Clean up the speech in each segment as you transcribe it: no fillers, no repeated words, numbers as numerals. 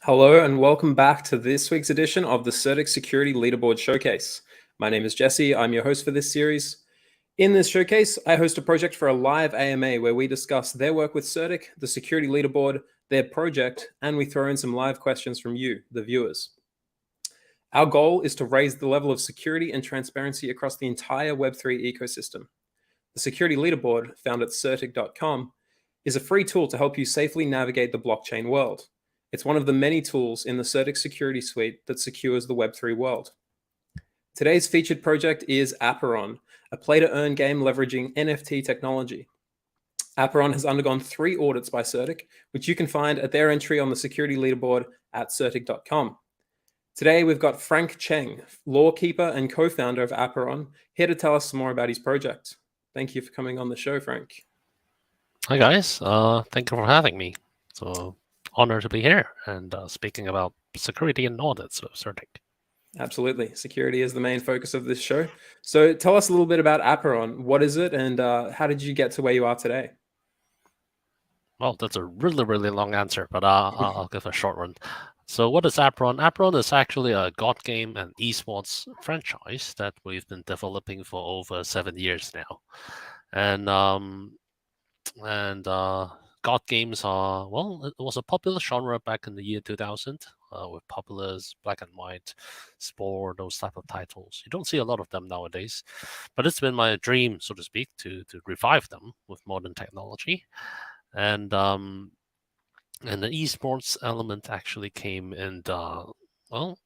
Hello and welcome back to this week's edition of the CertiK Security Leaderboard Showcase. My name is Jesse. I'm your host for this series. In this showcase, I host a project for a live AMA where we discuss their work with CertiK, the Security Leaderboard, their project, and we throw in some live questions from you, the viewers. Our goal is to raise the level of security and transparency across the entire Web3 ecosystem. The Security Leaderboard, found at CertiK.com, is a free tool to help you safely navigate the blockchain world. It's one of the many tools in the CertiK security suite that secures the Web3 world. Today's featured project is Apeiron, a play-to-earn game leveraging NFT technology. Apeiron has undergone 3 audits by CertiK, which you can find at their entry on the security leaderboard at CertiK.com. Today, we've got Frank Cheng, lawkeeper and co-founder of Apeiron, here to tell us some more about his project. Thank you for coming on the show, Frank. Hi guys, thank you for having me. So honored to be here and speaking about security and audits with CertiK. Absolutely. Security is the main focus of this show. So tell us a little bit about Apeiron. What is it and how did you get to where you are today? Well, that's a really long answer, but I'll give a short one. So what is Apeiron? Apeiron is actually a god game and esports franchise that we've been developing for over 7 years now. And god games are, well, it was a popular genre back in the year 2000 with Populous, Black and White, Spore, those type of titles. You don't see a lot of them nowadays, but it's been my dream, so to speak, to revive them with modern technology. And the esports element actually came in, well,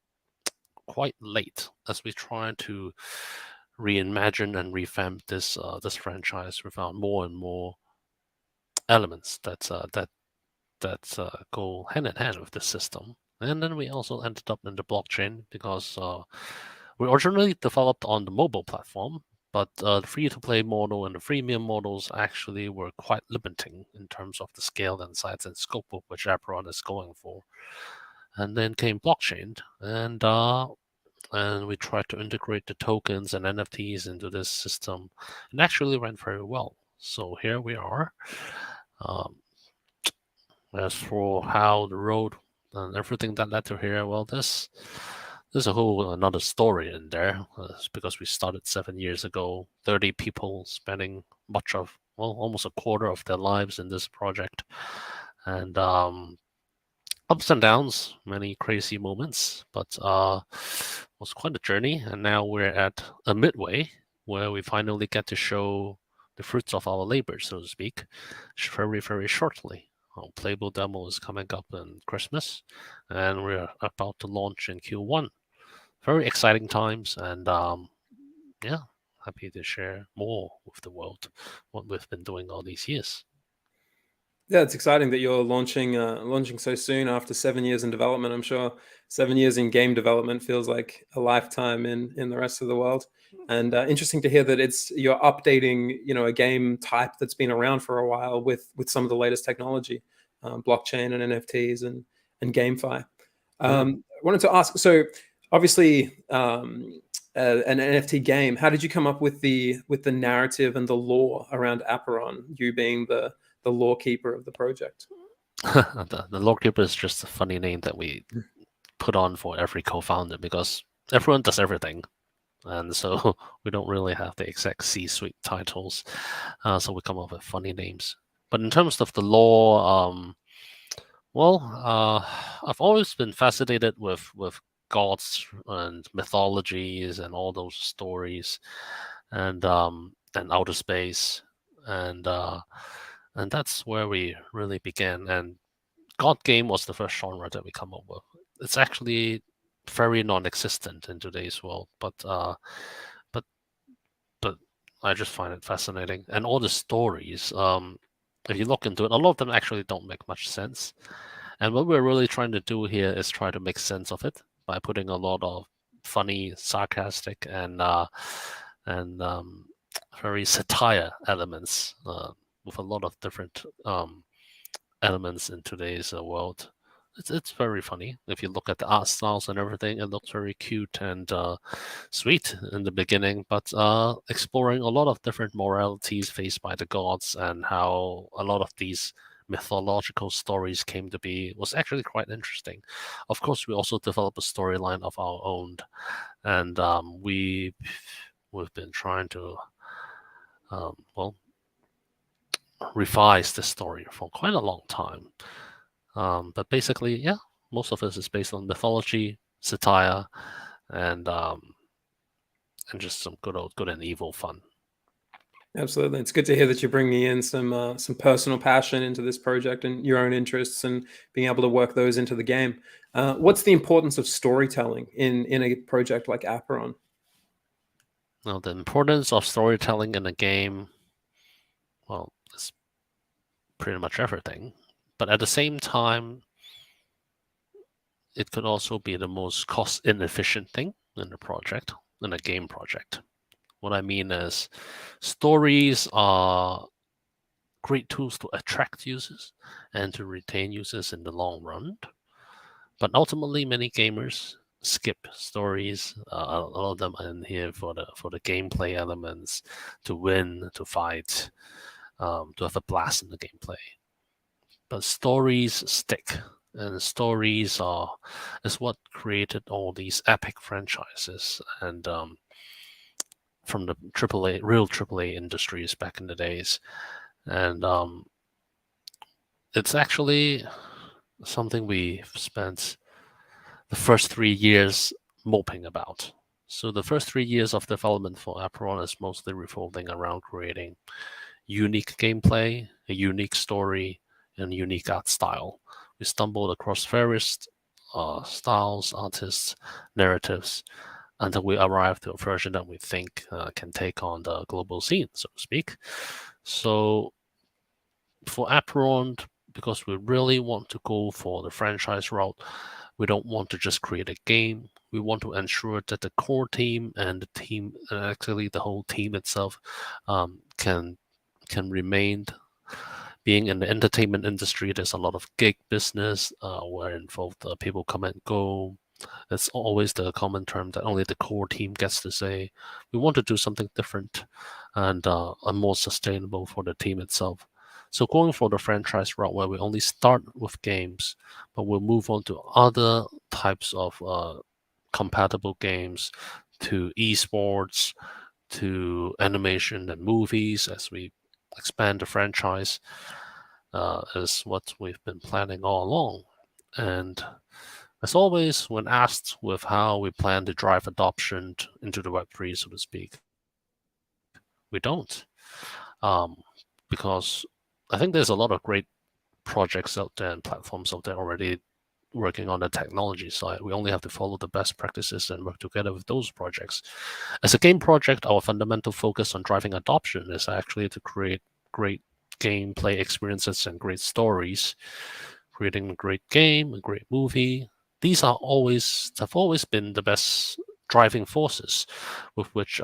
quite late as we try to reimagine and revamp this franchise without more and more elements that go hand in hand with the system. And then we also ended up in the blockchain because we originally developed on the mobile platform, but the free-to-play model and the freemium models actually were quite limiting in terms of the scale and size and scope of which Apeiron is going for. And then came blockchain, and we tried to integrate the tokens and NFTs into this system, and actually went very well. So here we are. As for how the road and everything that led to here, well, there's a whole another story in there. It's because we started 7 years ago, 30 people spending much of, well, almost a quarter of their lives in this project, and ups and downs, many crazy moments, but it was quite a journey. And now we're at a midway where we finally get to show the fruits of our labor, so to speak, very shortly. Our playable demo is coming up in Christmas, and we're about to launch in Q1. Very exciting times, and yeah, happy to share more with the world what we've been doing all these years. Yeah, it's exciting that you're launching so soon after 7 years in development. I'm sure 7 years in game development feels like a lifetime in the rest of the world. And interesting to hear that you're updating, a game type that's been around for a while with some of the latest technology, blockchain and NFTs and GameFi. I wanted to ask, so obviously an NFT game. How did you come up with the narrative and the lore around Apeiron? You being the lawkeeper of the project. The lawkeeper is just a funny name that we put on for every co-founder because everyone does everything. And so we don't really have the exact C-suite titles. So we come up with funny names. But in terms of the lore, I've always been fascinated with gods and mythologies and all those stories and outer space. And that's where we really began. And God game was the first genre that we come up with. It's actually very non-existent in today's world, but I just find it fascinating. And all the stories, if you look into it, a lot of them actually don't make much sense. And what we're really trying to do here is try to make sense of it by putting a lot of funny, sarcastic, and very satire elements with a lot of different elements in today's world. It's very funny. If you look at the art styles and everything, it looks very cute and sweet in the beginning, but exploring a lot of different moralities faced by the gods and how a lot of these mythological stories came to be was actually quite interesting. Of course, we also developed a storyline of our own, and we've been trying to revise the story for quite a long time. But basically, yeah, most of it is based on mythology, satire, and just some good and evil fun. Absolutely. It's good to hear that you're bringing in some personal passion into this project and your own interests and being able to work those into the game. What's the importance of storytelling in a project like Apeiron? Now, the importance of storytelling in a game, well, it's pretty much everything. But at the same time, it could also be the most cost inefficient thing in a game project. What I mean is, stories are great tools to attract users and to retain users in the long run. But ultimately, many gamers skip stories. A lot of them are in here for the gameplay elements, to win, to fight, to have a blast in the gameplay. But stories stick, and stories is what created all these epic franchises and from the real AAA industries back in the days. And it's actually something we spent the first 3 years moping about. So the first 3 years of development for Apeiron is mostly revolving around creating unique gameplay, a unique story, and unique art style. We stumbled across various styles, artists, narratives, until we arrived to a version that we think can take on the global scene, so to speak. So for Apeiron, because we really want to go for the franchise route, we don't want to just create a game. We want to ensure that the core team and the team, and actually the whole team itself, can remain. Being in the entertainment industry, there's a lot of gig business where involved people come and go. It's always the common term that only the core team gets to say. We want to do something different and more sustainable for the team itself. So going for the franchise route where we only start with games, but we'll move on to other types of compatible games, to esports, to animation and movies as we expand the franchise, is what we've been planning all along. And as always, when asked with how we plan to drive adoption into the Web3, so to speak, we don't. Because I think there's a lot of great projects out there and platforms out there already working on the technology side. We only have to follow the best practices and work together with those projects. As a game project, our fundamental focus on driving adoption is actually to create great gameplay experiences and great stories. Creating a great game, a great movie, these have always been the best driving forces with which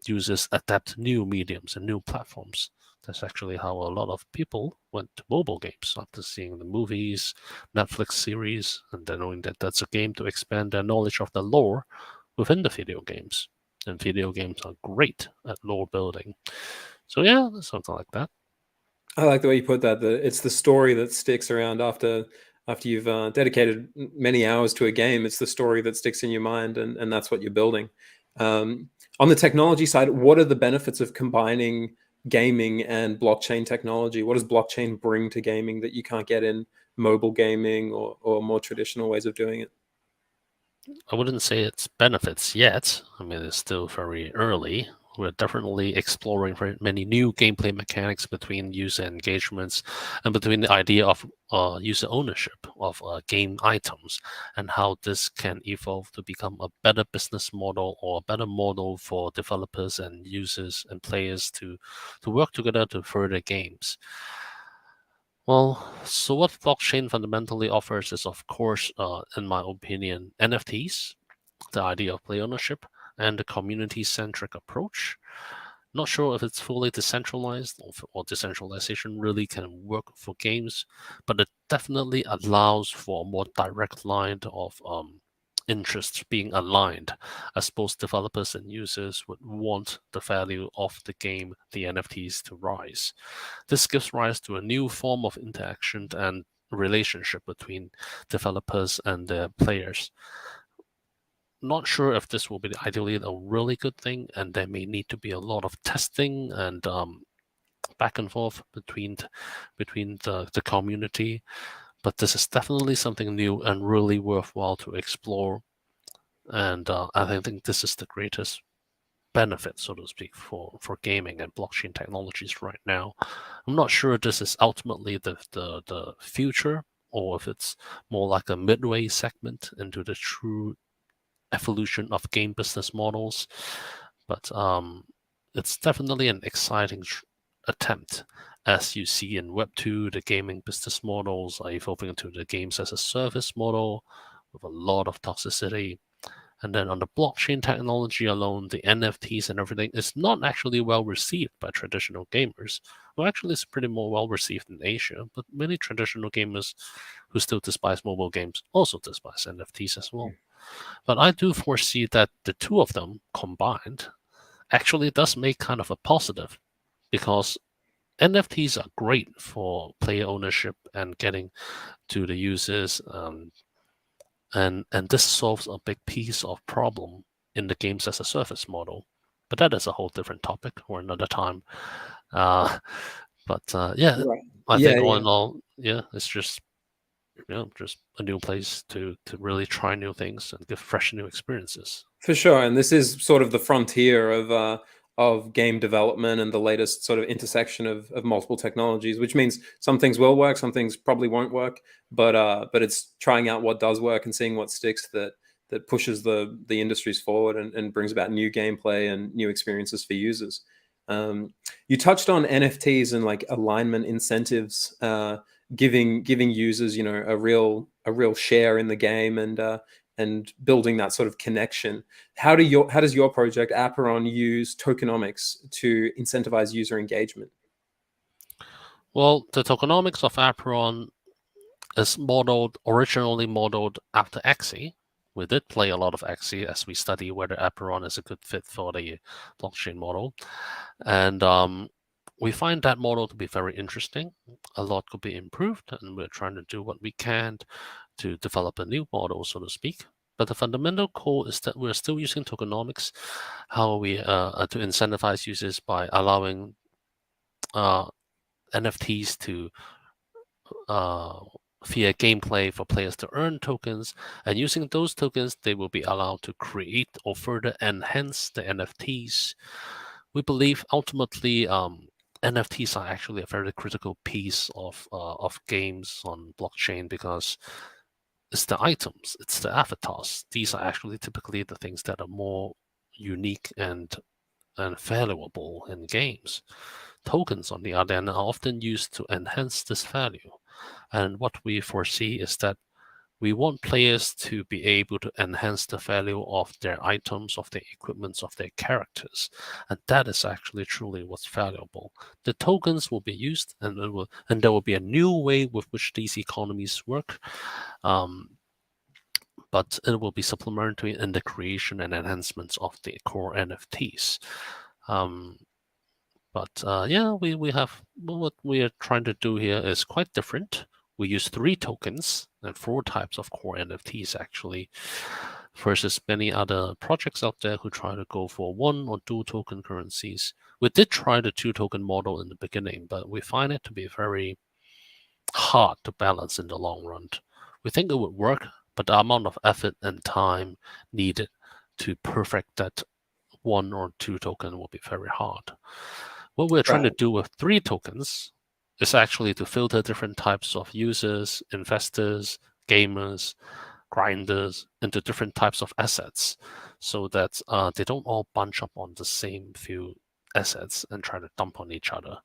users adapt new mediums and new platforms. That's actually how a lot of people went to mobile games after seeing the movies, Netflix series, and then knowing that that's a game to expand their knowledge of the lore within the video games. And video games are great at lore building. So yeah, something like that. I like the way you put that. It's the story that sticks around after you've dedicated many hours to a game. It's the story that sticks in your mind, and that's what you're building. On the technology side, what are the benefits of combining gaming and blockchain technology? What does blockchain bring to gaming that you can't get in mobile gaming or more traditional ways of doing it? I wouldn't say it's benefits yet. I mean, it's still very early. We're definitely exploring very many new gameplay mechanics between user engagements and between the idea of user ownership of game items and how this can evolve to become a better business model or a better model for developers and users and players to work together to further games. Well, so what blockchain fundamentally offers is, of course, in my opinion, NFTs, the idea of play ownership, and the community-centric approach. Not sure if it's fully decentralized or decentralization really can work for games, but it definitely allows for a more direct line of interests being aligned, as both developers and users would want the value of the game, the NFTs, to rise. This gives rise to a new form of interaction and relationship between developers and their players. Not sure if this will be ideally a really good thing, and there may need to be a lot of testing and back and forth between the community. But this is definitely something new and really worthwhile to explore. And I think this is the greatest benefit, so to speak, for gaming and blockchain technologies right now. I'm not sure this is ultimately the future, or if it's more like a midway segment into the true evolution of game business models. But it's definitely an exciting attempt. As you see in Web 2, the gaming business models are evolving into the games as a service model with a lot of toxicity. And then on the blockchain technology alone, the NFTs and everything is not actually well received by traditional gamers. Well, actually, it's pretty more well received in Asia, but many traditional gamers who still despise mobile games also despise NFTs as well. But I do foresee that the two of them combined actually does make kind of a positive, because NFTs are great for player ownership and getting to the users, and this solves a big piece of problem in the games as a service model. But that is a whole different topic or another time. Yeah, Right. I Yeah, think all yeah. in all, yeah, it's just just a new place to really try new things and give fresh new experiences. For sure, and this is sort of the frontier of game development and the latest sort of intersection of multiple technologies, which means some things will work, some things probably won't work, but it's trying out what does work and seeing what sticks that pushes the industries forward and brings about new gameplay and new experiences for users. You touched on NFTs and like alignment incentives, giving users, a real share in the game and building that sort of connection. How does your project Apeiron use tokenomics to incentivize user engagement? Well, the tokenomics of Apeiron is originally modeled after Axie. We did play a lot of Axie as we study whether Apeiron is a good fit for the blockchain model. And we find that model to be very interesting. A lot could be improved, and we're trying to do what we can to develop a new model, so to speak. But the fundamental core is that we're still using tokenomics, how we to incentivize users by allowing NFTs to via gameplay for players to earn tokens, and using those tokens, they will be allowed to create or further enhance the NFTs. We believe ultimately NFTs are actually a very critical piece of games on blockchain, because it's the items, it's the avatars. These are actually typically the things that are more unique and valuable in games. Tokens, on the other hand, are often used to enhance this value. And what we foresee is that we want players to be able to enhance the value of their items, of their equipments, of their characters. And that is actually truly what's valuable. The tokens will be used, and there will be a new way with which these economies work. But it will be supplementary in the creation and enhancements of the core NFTs. Yeah, we have what we are trying to do here is quite different. We use 3 tokens and 4 types of core NFTs actually, versus many other projects out there who try to go for 1 or 2 token currencies. We did try the 2 token model in the beginning, but we find it to be very hard to balance in the long run. We think it would work, but the amount of effort and time needed to perfect that 1 or 2 token will be very hard. What we're trying to do with 3 tokens is actually to filter different types of users, investors, gamers, grinders into different types of assets, so that they don't all bunch up on the same few assets and try to dump on each other.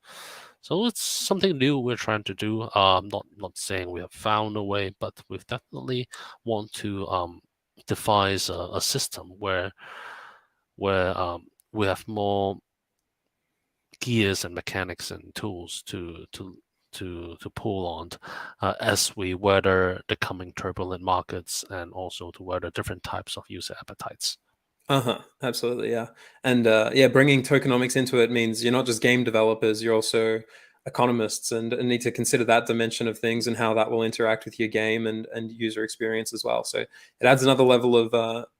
So it's something new we're trying to do. Not saying we have found a way, but we definitely want to devise a system where we have more gears and mechanics and tools to to pull on as we weather the coming turbulent markets and also to weather different types of user appetites. Absolutely, yeah. And bringing tokenomics into it means you're not just game developers, you're also economists and need to consider that dimension of things and how that will interact with your game and user experience as well. So it adds another level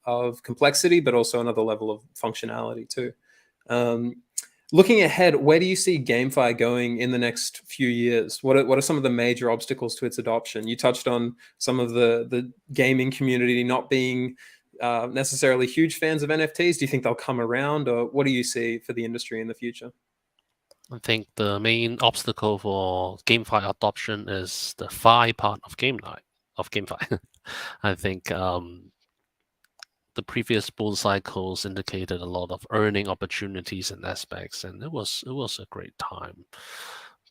of complexity, but also another level of functionality too. Looking ahead, where do you see GameFi going in the next few years? What are some of the major obstacles to its adoption? You touched on some of the gaming community not being necessarily huge fans of NFTs. Do you think they'll come around, or what do you see for the industry in the future? I think the main obstacle for GameFi adoption is the Fi part of GameFi. I think the previous bull cycles indicated a lot of earning opportunities and aspects, and it was a great time.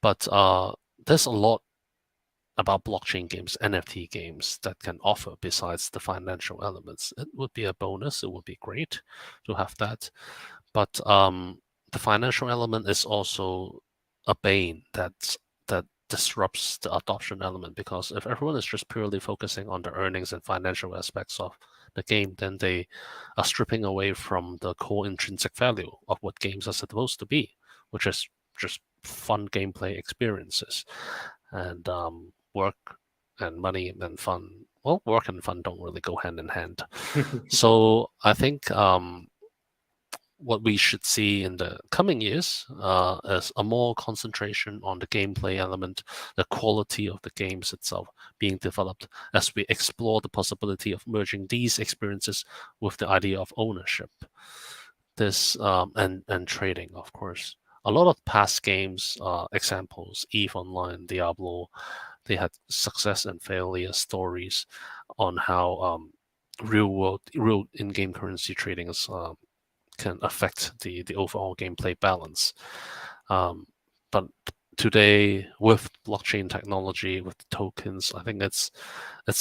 But there's a lot about blockchain games, NFT games that can offer besides the financial elements. It would be a bonus. It would be great to have that. But the financial element is also a bane that disrupts the adoption element, because if everyone is just purely focusing on the earnings and financial aspects of the game, then they are stripping away from the core intrinsic value of what games are supposed to be, which is just fun gameplay experiences. And work and money and fun. Well, work and fun don't really go hand in hand. So I think what we should see in the coming years is a more concentration on the gameplay element, the quality of the games itself being developed, as we explore the possibility of merging these experiences with the idea of ownership. This and trading, of course. A lot of past games, examples, EVE Online, Diablo, they had success and failure stories on how real in-game currency trading is can affect the overall gameplay balance. But today, with blockchain technology, with tokens, I think it's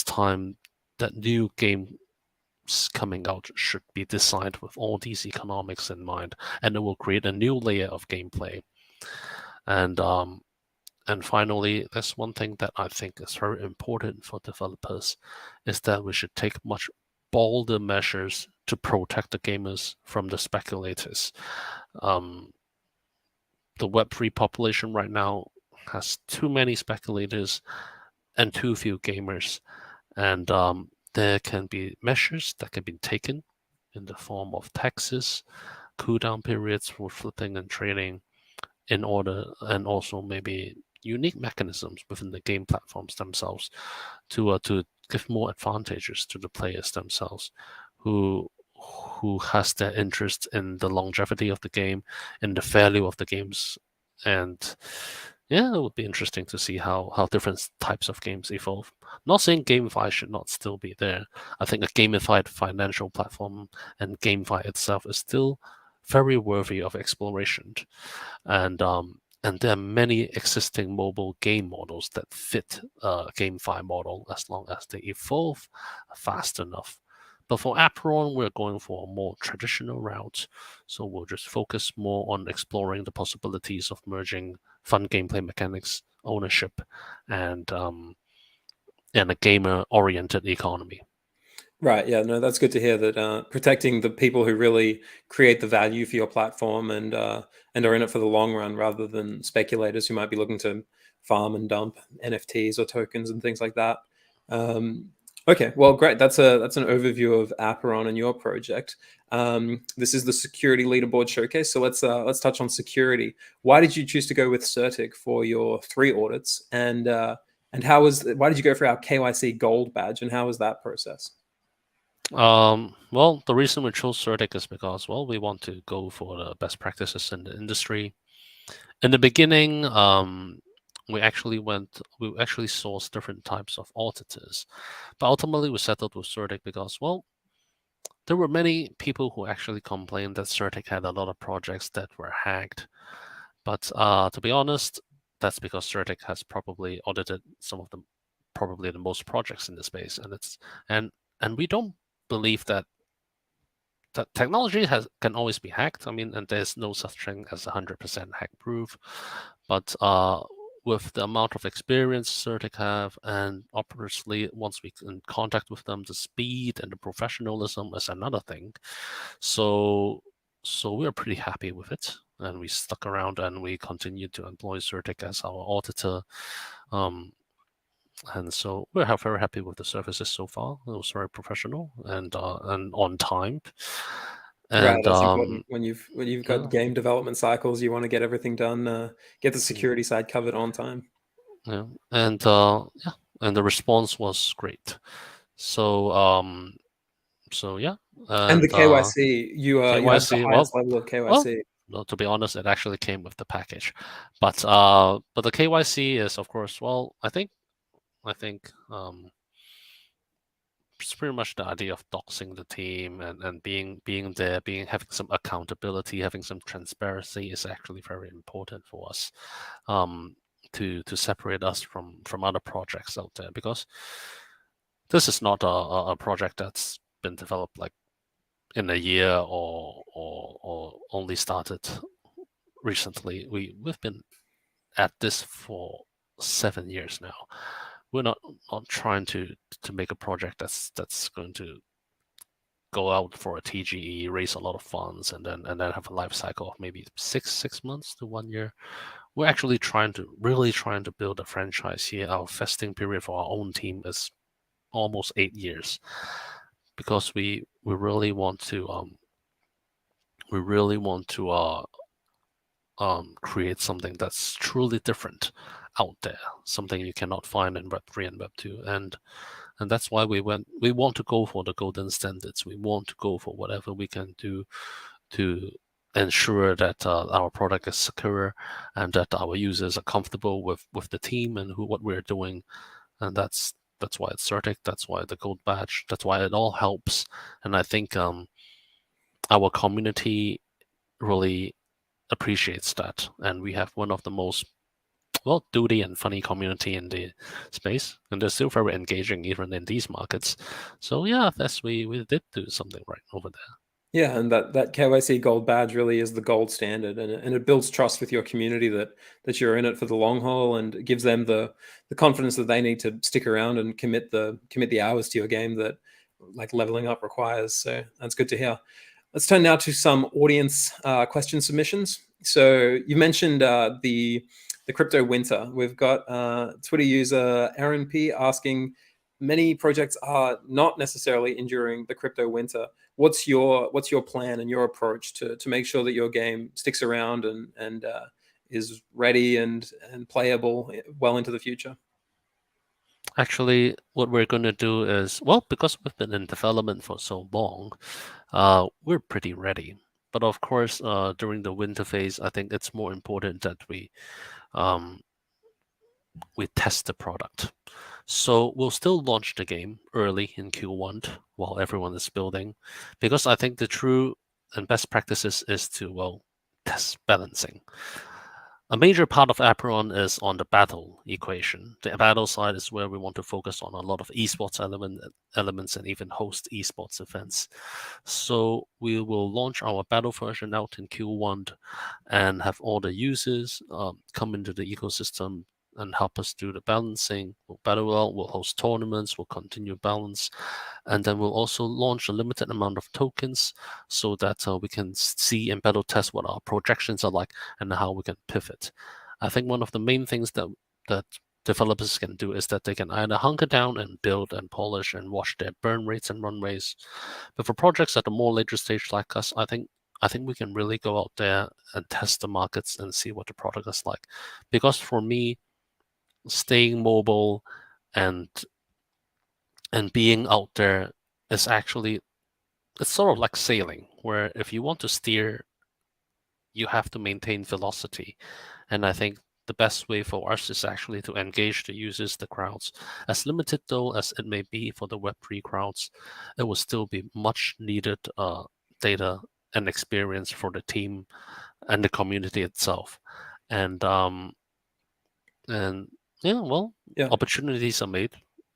time that new games coming out should be designed with all these economics in mind, and it will create a new layer of gameplay. And finally, there's one thing that I think is very important for developers, is that we should take much bolder measures to protect the gamers from the speculators. The Web3 population right now has too many speculators and too few gamers. And there can be measures that can be taken in the form of taxes, cooldown periods for flipping and trading, in order, and also maybe unique mechanisms within the game platforms themselves to give more advantages to the players themselves, who has their interest in the longevity of the game, in the value of the games. And yeah, it would be interesting to see how different types of games evolve. Not saying GameFi should not still be there. I think a gamified financial platform and GameFi itself is still very worthy of exploration. And there are many existing mobile game models that fit a GameFi model, as long as they evolve fast enough. But for Apeiron, we're going for a more traditional route. So we'll just focus more on exploring the possibilities of merging fun gameplay mechanics, ownership, and a gamer-oriented economy. Right. Yeah. No, that's good to hear that protecting the people who really create the value for your platform and are in it for the long run, rather than speculators who might be looking to farm and dump NFTs or tokens and things like that. Okay. Well, great. That's an overview of Apeiron and your project. This is the Security Leaderboard Showcase. So let's touch on security. Why did you choose to go with CertiK for your 3 audits, and why did you go for our KYC Gold badge, and how was that process? Well, the reason we chose CertiK is because, well, we want to go for the best practices in the industry. In the beginning, we actually sourced different types of auditors, but ultimately we settled with CertiK because, well, there were many people who actually complained that CertiK had a lot of projects that were hacked. But to be honest, that's because CertiK has probably audited some of probably the most projects in the space, and we don't believe that technology can always be hacked. I mean, and there's no such thing as 100% hack proof. But with the amount of experience CertiK have, and obviously once we in contact with them, the speed and the professionalism is another thing. So we're pretty happy with it, and we stuck around and we continued to employ CertiK as our auditor. And so we're very happy with the services so far. It was very professional and on time. Right, And that's important. When you've got yeah. game development cycles, you want to get everything done, get the security side covered on time. Yeah, and yeah, and the response was great. So yeah, And the KYC, you have the KYC. highest level of KYC. Well, to be honest, it actually came with the package, but the KYC is, of course, well, I think it's pretty much the idea of doxing the team and being there, having some accountability, having some transparency is actually very important for us, to separate us from other projects out there, because this is not a project that's been developed like in a year or only started recently. We've been at this for 7 years now. We're not trying to make a project that's going to go out for a TGE, raise a lot of funds, and then have a life cycle of maybe six months to 1 year. We're actually really trying to build a franchise here. Our vesting period for our own team is almost 8 years, because we really want to create something that's truly different out there, something you cannot find in Web3 and Web2, and that's why we want to go for the golden standards. We want to go for whatever we can do to ensure that our product is secure and that our users are comfortable with the team and what we're doing. And that's why it's CertiK, that's why the gold badge, that's why it all helps. And I think our community really appreciates that, and we have one of the most duty and funny community in the space, and they're still very engaging even in these markets. So yeah, we did do something right over there. Yeah, and that KYC gold badge really is the gold standard, and it builds trust with your community that you're in it for the long haul, and it gives them the confidence that they need to stick around and commit the hours to your game that like leveling up requires. So that's good to hear. Let's turn now to some audience question submissions. So you mentioned the crypto winter. We've got Twitter user Aaron P asking, many projects are not necessarily enduring the crypto winter. What's your plan and your approach to make sure that your game sticks around and is ready and playable well into the future? Actually, what we're going to do is, because we've been in development for so long, we're pretty ready. But of course, during the winter phase, I think it's more important that we test the product. So we'll still launch the game early in Q1 while everyone is building, because I think the true and best practices is to, test balancing. A major part of Apeiron is on the battle equation. The battle side is where we want to focus on a lot of esports elements and even host esports events. So we will launch our battle version out in Q1 and have all the users come into the ecosystem and help us do the balancing. We'll battle well, we'll host tournaments, we'll continue balance, and then we'll also launch a limited amount of tokens so that we can see and battle test what our projections are like and how we can pivot. I think one of the main things that developers can do is that they can either hunker down and build and polish and watch their burn rates and run rates. But for projects at a more later stage like us, I think we can really go out there and test the markets and see what the product is like. Because for me, staying mobile and being out there is actually, it's sort of like sailing, where if you want to steer, you have to maintain velocity. And I think the best way for us is actually to engage the users, the crowds. As limited though as it may be for the Web3 crowds, it will still be much needed data and experience for the team and the community itself. And opportunities are made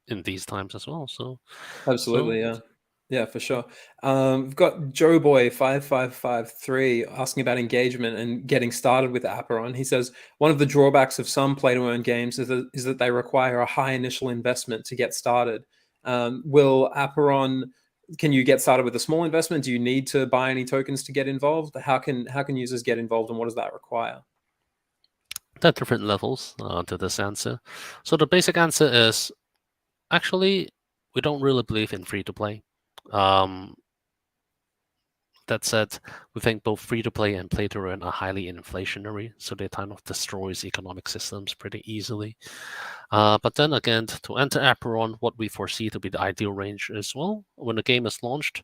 in these times as well. So Absolutely, yeah. Yeah, for sure. We've got Joe Boy 5553 asking about engagement and getting started with Apeiron. He says one of the drawbacks of some play-to-earn games is that they require a high initial investment to get started. Will Apeiron? Can you get started with a small investment? Do you need to buy any tokens to get involved? How can users get involved, and what does that require? There are different levels to this answer. So the basic answer is actually we don't really believe in free-to-play. That said, we think both free-to-play and play-to-earn are highly inflationary, so they kind of destroys economic systems pretty easily. But then again, to enter Apeiron, what we foresee to be the ideal range is, well, when the game is launched,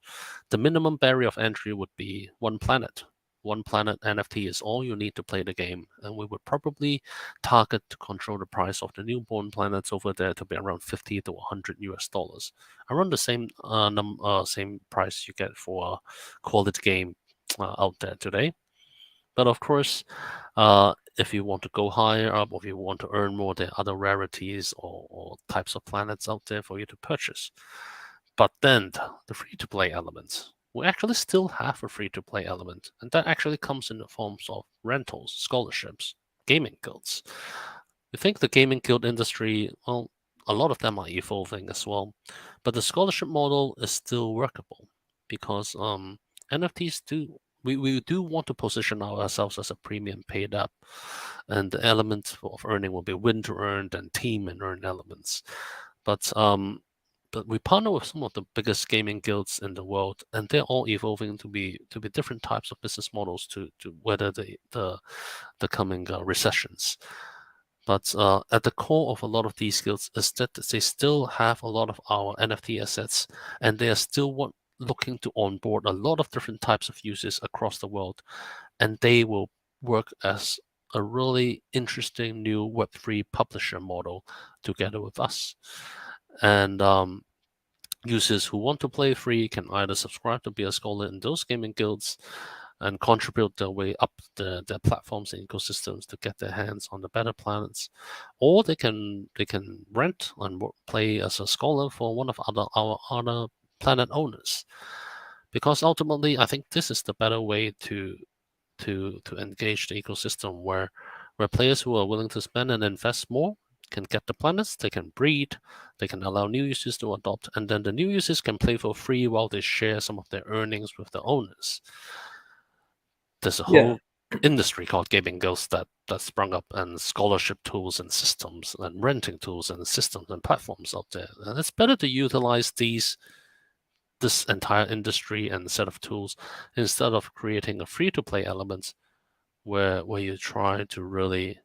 the minimum barrier of entry would be one planet. One planet NFT is all you need to play the game, and we would probably target to control the price of the newborn planets over there to be around 50 to 100 US dollars, around the same price you get for a quality game out there today. But of course, if you want to go higher up, or if you want to earn more, there are other rarities or types of planets out there for you to purchase. But then the free-to-play elements, we actually still have a free-to-play element, and that actually comes in the forms of rentals, scholarships, gaming guilds. We think the gaming guild industry, well, a lot of them are evolving as well, but the scholarship model is still workable because NFTs we do want to position ourselves as a premium paid up, and the element of earning will be win to earn and team and earn elements. But we partner with some of the biggest gaming guilds in the world, and they're all evolving to be different types of business models to weather the coming recessions. But at the core of a lot of these guilds is that they still have a lot of our NFT assets, and they are still looking to onboard a lot of different types of users across the world, and they will work as a really interesting new Web3 publisher model together with us. And users who want to play free can either subscribe to be a scholar in those gaming guilds and contribute their way up their platforms and ecosystems to get their hands on the better planets, or they can rent and play as a scholar for one of our other planet owners. Because ultimately, I think this is the better way to engage the ecosystem, where players who are willing to spend and invest more can get the planets, they can breed, they can allow new users to adopt, and then the new users can play for free while they share some of their earnings with the owners. There's a whole industry called gaming guilds that sprung up, and scholarship tools and systems and renting tools and systems and platforms out there. And it's better to utilize this entire industry and set of tools instead of creating a free-to-play element where you try to really.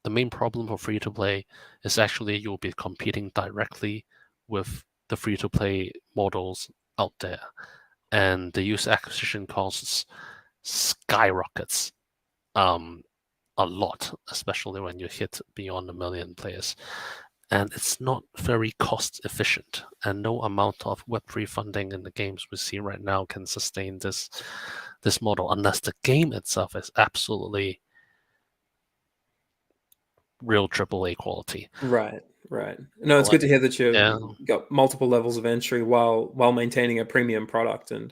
The main problem for free-to-play is actually you'll be competing directly with the free-to-play models out there, and the user acquisition costs skyrockets a lot, especially when you hit beyond 1 million players. And it's not very cost efficient, and no amount of Web3 funding in the games we see right now can sustain this model unless the game itself is absolutely real AAA quality. Right. No, it's good to hear that you've got multiple levels of entry while maintaining a premium product and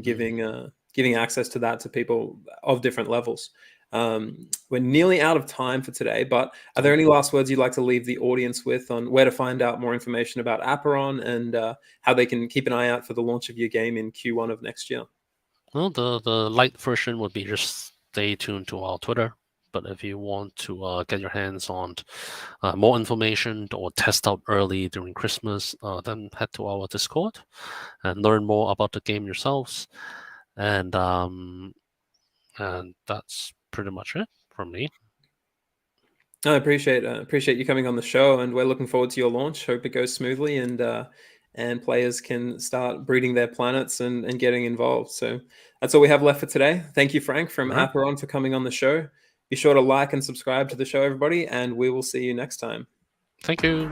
giving access to that to people of different levels. We're nearly out of time for today, but are there any last words you'd like to leave the audience with on where to find out more information about Apeiron and how they can keep an eye out for the launch of your game in Q1 of next year? Well, the light version would be just stay tuned to our Twitter. But if you want to get your hands on more information or test out early during Christmas, then head to our Discord and learn more about the game yourselves. And that's pretty much it from me. I appreciate you coming on the show, and we're looking forward to your launch. Hope it goes smoothly, and players can start breeding their planets and getting involved. So that's all we have left for today. Thank you, Frank from Apeiron, for coming on the show. Be sure to like and subscribe to the show, everybody, and we will see you next time. Thank you.